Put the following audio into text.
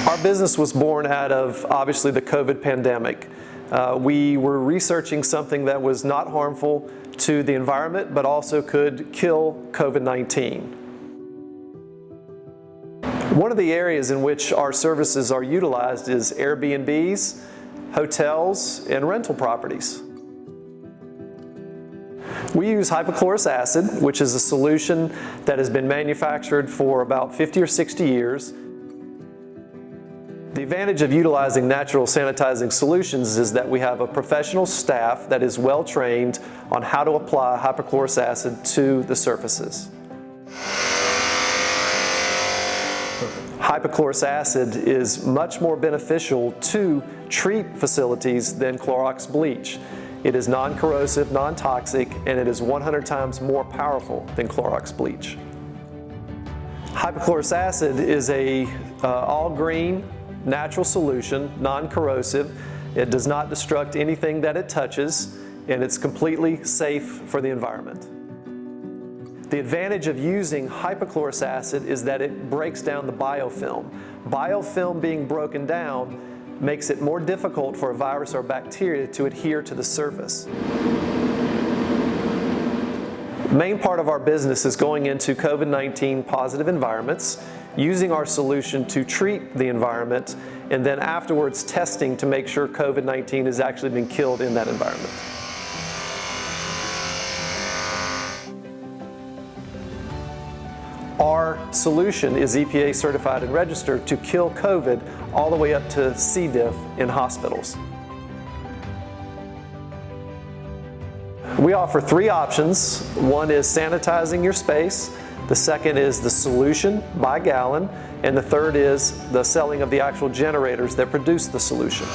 Our business was born out of, obviously, the COVID pandemic. We were researching something that was not harmful to the environment, but also could kill COVID-19. One of the areas in which our services are utilized is Airbnbs, hotels, and rental properties. We use hypochlorous acid, which is a solution that has been manufactured for about 50 or 60 years. The advantage of utilizing natural sanitizing solutions is that we have a professional staff that is well trained on how to apply hypochlorous acid to the surfaces. Hypochlorous acid is much more beneficial to treat facilities than Clorox bleach. It is non-corrosive, non-toxic, and it is 100 times more powerful than Clorox bleach. Hypochlorous acid is a all-green, natural solution, non-corrosive. It does not destruct anything that it touches, and it's completely safe for the environment. The advantage of using hypochlorous acid is that it breaks down the biofilm. Biofilm being broken down makes it more difficult for a virus or bacteria to adhere to the surface. The main part of our business is going into COVID-19 positive environments, using our solution to treat the environment, and then afterwards testing to make sure COVID-19 has actually been killed in that environment. Our solution is EPA certified and registered to kill COVID all the way up to C. diff in hospitals. We offer 3 options. One is sanitizing your space, the second is the solution by gallon, and the third is the selling of the actual generators that produce the solution.